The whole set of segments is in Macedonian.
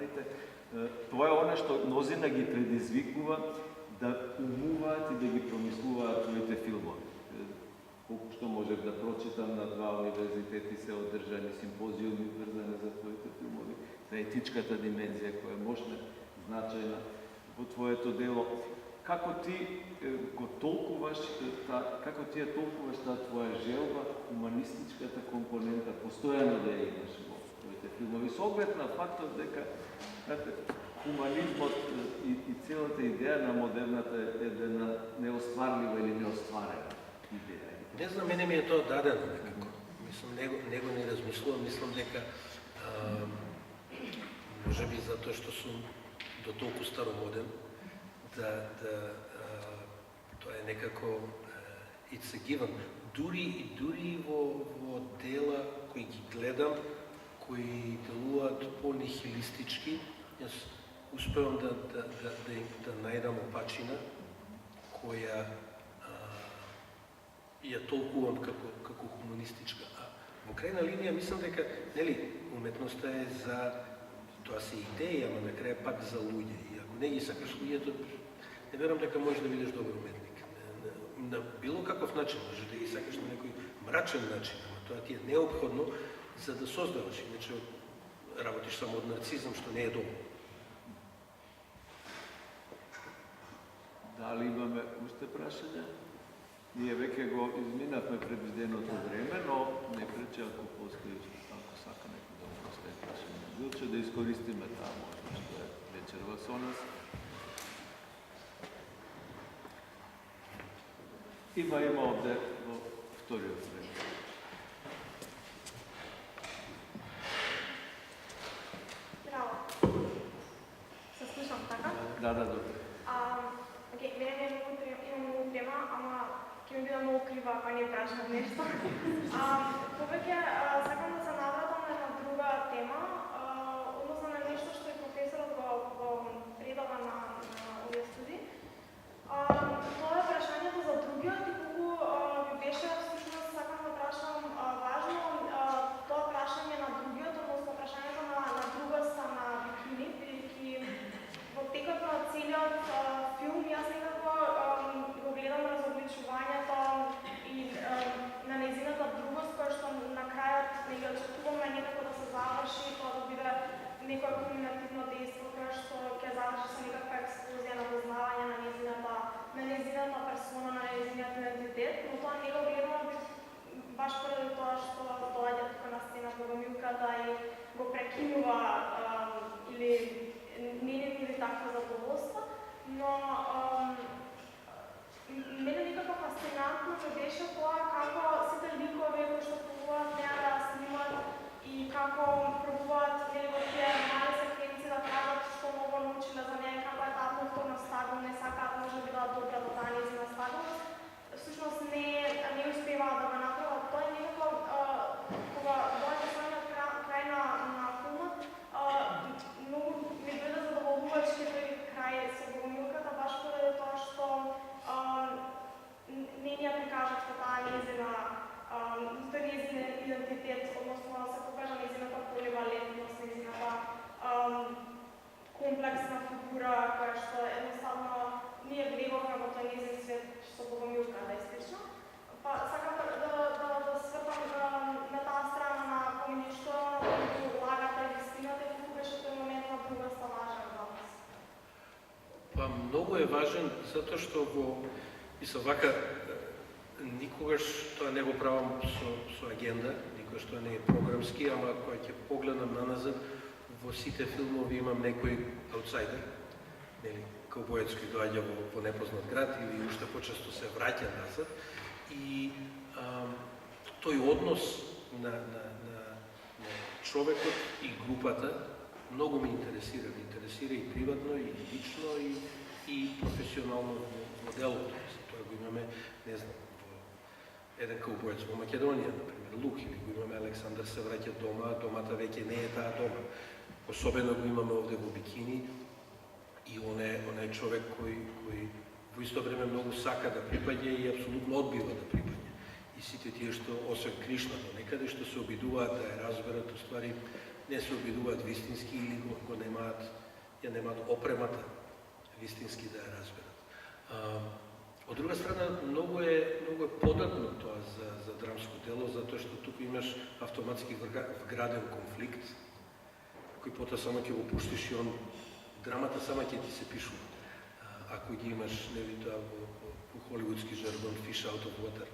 граните. Тоа е оно што мнозина ги предизвикува да умуваат и да ги промислуваат своите филмови. Колку што можев да прочитам, на 2 универзитети се одржани симпозиуми врзани за твоите филмови, за етичката димензија која е мощна, значајна во твоето дело. Како ти го толкуваш, како ти ја толкуваш таа твоја желба, хуманистичката компонента, постојано да ја имаш во твоите филмови, со оглед на фактот дека хуманизмот и целата идеја на модерната е една неостварлива или неостварена идеја? Не знам, мене ми е тоа дадено некако. Мислам, него не размислувам, мислам дека може би затоа што сум до толку старомоден, тоа е некако it's a given. Дури во дела кои ги гледам, кои делуваат по-нихилистички, јас успевам да најдам опачина која ја толкувам како хуманистичка. А во крајна линија мислам дека, нели, уметноста е за тоа се идеја, ама на крај пак за луѓе. И ако не ги сакаш луѓето, не верам дека можеш да бидеш добар уметник. На било каков начин можеш да ги сакаш на некој мрачен начин, ама тоа ти е неопходно за да создаваш, иначе работиш само од нарцизам, што не е добро. Дали имаме уште прашања? Ние веќе го изминавме предвиденото време, но не пречи ако постои, ако сака некој да го постави прашање. Билче да искористиме таа можност што е вечерва со нас. Има овде во вториот ред. Браво. Се слушам, така? Да, добре. Океј, мене имам многу тема, ама ќе ми биде многу крива ако не прашам нешто. Повеќе сакам да се навратам на една друга тема, односно на нешто што е професорот го предава на овие студии. Тоа е прашањето за другиот и колку ви беше, всушност сакам да прашам, важно тоа прашање на другиот, односно прашањето на другоста на бикини, бидејќи во текот на целиот филм јас некако го гледам разобличувањето и на нејзината другост, која што на крајот не ги очекуваме некако да се заврши, тоа да биде некој кулминативно дејство која што ќе заврши со некаква експлозија на познавање на нејзината персона, на нејзиниот идентитет, но тоа не го гледаме баш поради тоа што доаѓа тука на сцена Богомилката и го прекинува или или таква задоволство, но мене некако фасцинантно ми беше тоа како сите ликови кои што пробуваат неа да снимат и како пробуваат во тие мали секвенции да кажат што ново научиле за неа, како е таа повторна стабилна, сакаат можеби да добра до таа нејзина стабилност, всушност не успеваат да го направат тоа и некако кога доаѓа самиот крај на филмот, многу ми биде задоволувачки тој крај со Богомилката, баш поради тоа што не ни ја прикажат таа нејзина идентитет, односно да се покажа нејзината поливалентност, нејзината комплексна фигура која што едноставно ние влеговме во тој нејзин свет со Богомилката истично. Па сакам да свртам на таа страна на кој што влагата и вистината и колку беше тој момент на другоста важен за вас. Па многу е важен затоа што вака никогаш тоа не го правам со агенда, никогаш тоа не е програмски, ама кога ќе погледам наназад, во сите филмови имам некој аутсайдер, нели, каубоец кој доаѓа во непознат град или уште почесто се враќа назад и тој однос на човекот и групата многу ме интересира. Ме интересира и приватно, и лично, и професионално во делото. Тоа го имаме, не знам, еден каубоец во Македонија, например, Лук, или го имаме Александар се враќа дома, домата веќе не е таа дома. Особено го имаме овде во Бикини и он е човек кој во исто време многу сака да припаѓа и апсолутно одбива да припаѓа. И сите тие што, освен Кришна до некаде, што се обидуваат да ја разберат, уствари не се обидуваат вистински или го немаат опремата вистински да ја разберат. Од друга страна, многу е податно тоа за драмско дело, затоа што туку имаш автоматски вграден конфликт, кој потоа само ќе го пуштиш и драмата сама ќе ти се пишува. Ако ги имаш, нели тоа во холивудски жаргон fish out of water,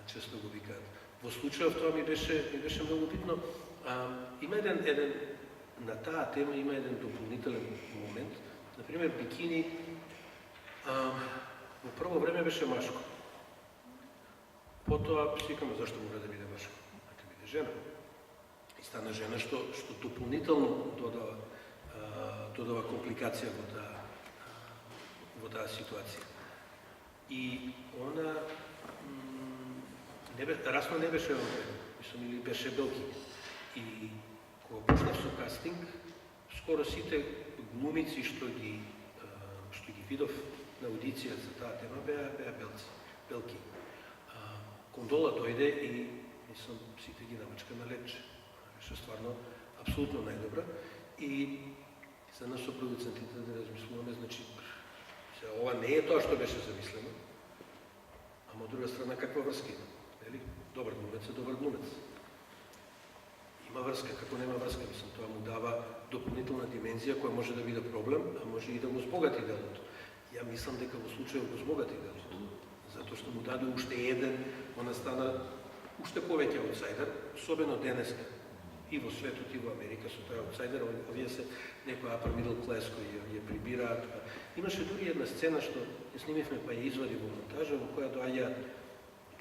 често го викаат. Во случајов тоа ми беше многу битно. Има еден на таа тема има еден дополнителен момент. Например, бикини во прво време беше машко. Потоа си викаме зашто мора да биде машко, нека биде жена. И стана жена што дополнително додава компликација во таа ситуација. И она расно не беше родена, мислам, или беше белки. И кога почнав со кастинг, скоро сите глумици што ги видов на аудиција за таа тема беа белки. Кондола дојде и мислам, сите ги намачка на лече. Беше стварно апсолутно најдобра. И за нас со продуцентите да размислуваме, значи, ова не е тоа што беше замислено, ама од друга страна каква врска има? Нели? Добар глумец е добар глумец. Има врска, како нема врска, мислам, тоа му дава дополнителна димензија која може да биде проблем, а може и да го збогати делото. Ја мислам дека во случајот го збогати делото, затоа што му даде уште еден, она стана уште повеќе аутсайдер, особено денеска. И во светот, и во Америка со тој аутсайдер, овие се некој upper middle class кој ја прибираат. Имаше дури една сцена што ја снимивме па ја извади во монтажа, во која доаѓа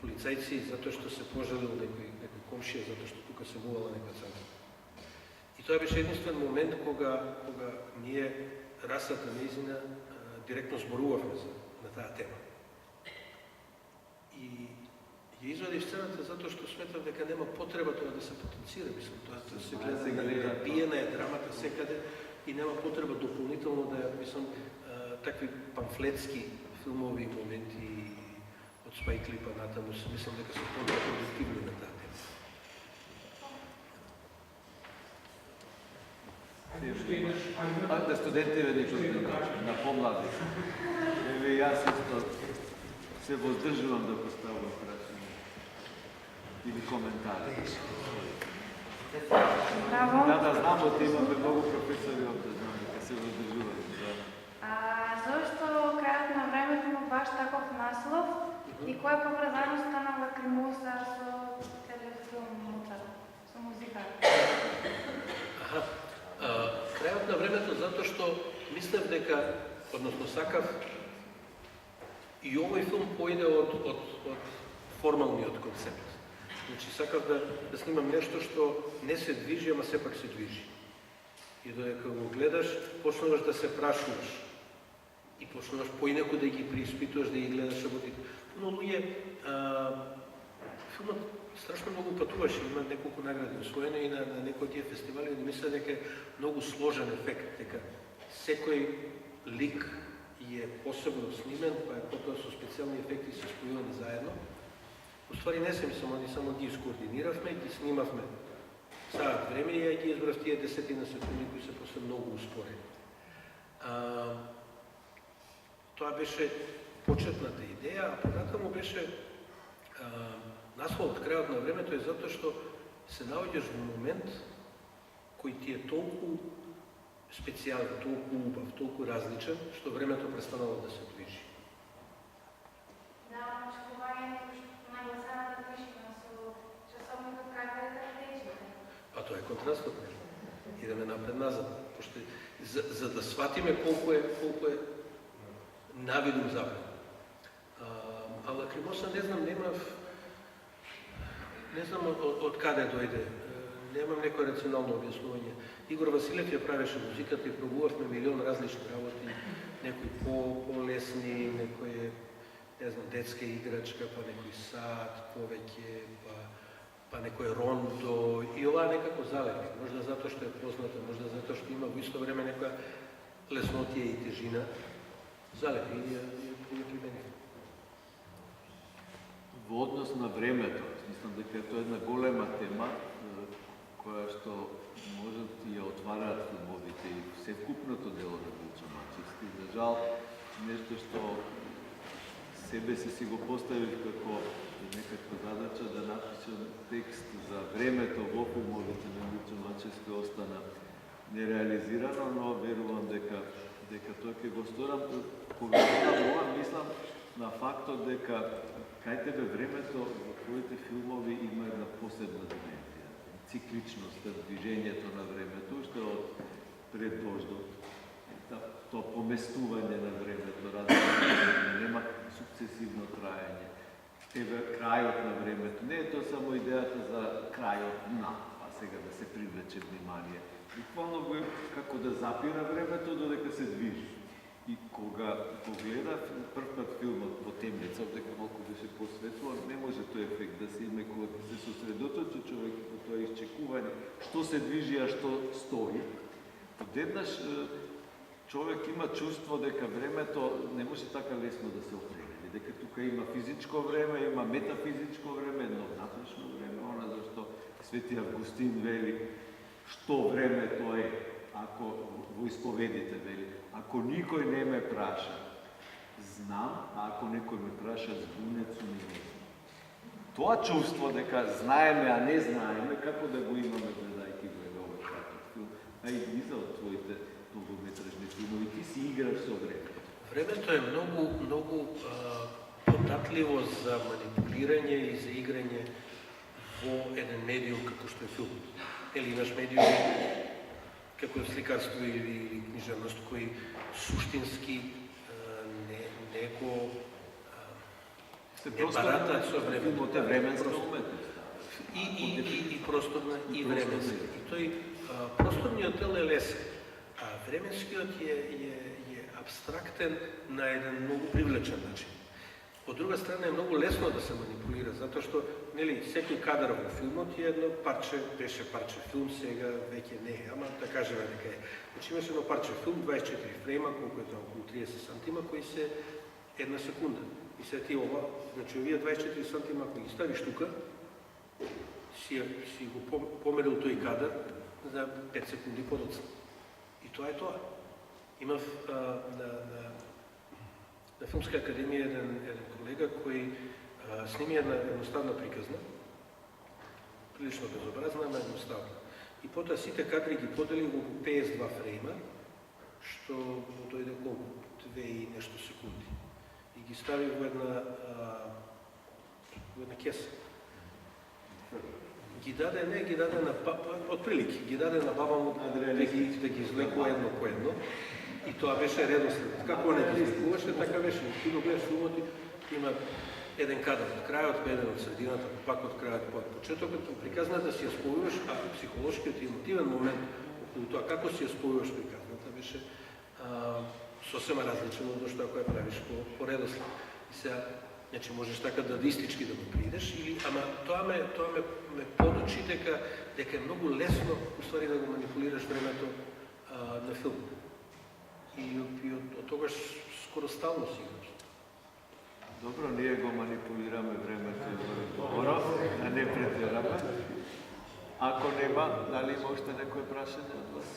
полицајци затоа што се пожалил некој комшија, затоа што тука се мувала некоја црнка. И тоа беше единствен момент кога ние расата неизина директно зборувавме на таа тема. И ја извадив сцената затоа што сметав дека нема потреба тоа да се потенцира, мислам, тоа се гледа, биена е драмата секаде и нема потреба дополнително да ја, мислам, такви памфлетски филмови моменти од Спайк Ли па натаму, мислам дека се контрапродуктивни на таа тема. Да студентите некој на помлади. Јас исто се воздржувам да поставам прашање или коментари. Браво. Да, знам од имаме многу професори овде, знам дека се воздржувам. Зошто крајот на времето има баш таков наслов и која е поврзаноста на Лакримоса со телефилмот, со музика? Крајот на времето затоа што мислев дека, односно сакав, и овој филм поиде од формалниот концепт. Значи, сакав да снимам нешто што не се движи, ама сепак се движи. И додека го гледаш, почнуваш да се прашуваш. И почнуваш поинаку да ги преиспитуваш, да ги гледаш работите. Но луѓе, филмот страшно многу патуваше, има неколку награди освоени и на некои од тие фестивали, и мисля дека е многу сложен ефект, дека секој лик е посебно снимен, па е потоа со специјални ефекти се спојувани заедно. Уствари не се мислам, они само ги скоординиравме, ги снимавме саат време и ја ги избрав тие 10 секунди кои се после многу успорени. Тоа беше почетната идеја, а понатаму беше насловот крајот на времето е затоа што се наоѓаш во момент кој ти е толку специјален, толку убав, толку различен, што времето престанало да се движи. Да, очекувањето што нагласената вишина со часовникот кај течите. А тоа е контрастот, идеме напред-назад, пошто за да сватиме колку е навидум запад. А Лакримоса не знам од каде дојде. Немам некој рационално објаснување. Игор Василев ја правеше музиката и пробувавме милион различни работи, некои по-лесни, некој не знам, детска играчка, па некој сад, повеќе, па некој рондо, и ова некако залепи. Можда затоа што е позната, можда затоа што има во исто време некоја леснотија и тежина. Залепи и ја примени. Во однос на времето, мислам дека тоа е една голема тема, која што можат и ја отвараат филмовите и севкупното дело на Милчо Мачевски. За жал, нешто што себе си го поставив како некаква задача да напишам текст за времето во филмовите на Милчо Мачевски остана нереализирано, но верувам дека тоа ќе го сторам. Кога ова мислам на фактот дека кај тебе времето во твоите филмови има една посебна димензија. Цикличноста, движењето на времето, уште од пред дождот, тоа поместување на времето, нема сукцесивно траење. Еве крајот на времето, не е тоа само идејата за крајот на, а сега да се привлече внимание. Буквално го како да запира времето додека се движи. И кога го гледав прв пат филмот во темница, дека малку беше посветло, не може тој ефект да се има кога се сосредоточи човек во тоа исчекување, што се движи, а што стои. Одеднаш човек има чувство дека времето не може така лесно да се определи, дека тука има физичко време, има метафизичко време, едно внатрешно време, она зашто Свети Августин вели што време тоа е, ако во исповедите вели, ако никој не ме праша, знам, а ако некој ме праша, збунецу не знам. Тоа чувство дека знаеме, а не знаеме, како да го имаме гледајќи го овој краток филм, а и иза од твоите долгометражни филмови, ти си играш со времето. Времето е многу податливо за манипулирање и за играње во еден медиум како што е филмот. Или имаш медиуми како сликарство или книжевност кои суштински не баратаат со времето. Филмот е временска уметност. И просторна и временска. И тој просторниот дел е лесен, а временскиот е абстрактен на еден многу привлечен начин. Од друга страна е многу лесно да се манипулира, затоа што нели секој кадар во филмот е едно парче, беше парче филм, сега веќе не е, ама да кажеме дека е. Значи имаш едно парче филм, 24 фрейма, колку е тоа, околу 30 сантима, кои се една секунда. И се ти ова, значи овие 24 сантима, ако ги ставиш тука, си го померил тој кадар за 5 секунди подоцна. И тоа е тоа. Имав на Филмска академија еден колега кој сними една едноставна приказна, прилично безобразна, ама едноставна. И потоа сите кадри ги подели во 52 фрейма, што му дојде колку 2 и нешто секунди. И ги стави во една кеса. Ги даде на отприлики, ги даде на баба му да ги излекува едно по едно. И тоа беше редослед. Како не ги излекуваше, така беше. Ти го гледаш филмот, има еден кадар од крајот, еден од средината, пак од крајот, па од почетокот, приказната си ја спојуваш, а психолошкиот и емотивен момент околу тоа како си ја спојуваш приказната беше сосема различен од што ако ја правиш по редослед. И сега, значи можеш така дадистички да го придеш, ама тоа ме подучи дека е многу лесно уствари да го манипулираш времето на филм. И од тогаш скоро стално си играш. Добро, ние го манипулираме времето добро, да не претераме. Ако нема, дали има уште некој прашање од вас?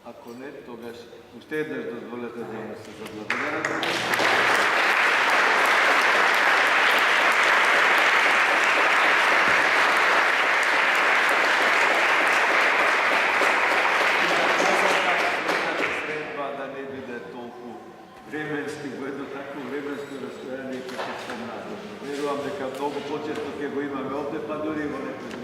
Ако не, тогаш уште еднаш дозволете да му се заблагодарам. Временски, во едно такво временско растојание како што назад. Верувам дека многу почесто ќе го имаме овде, па дури во некој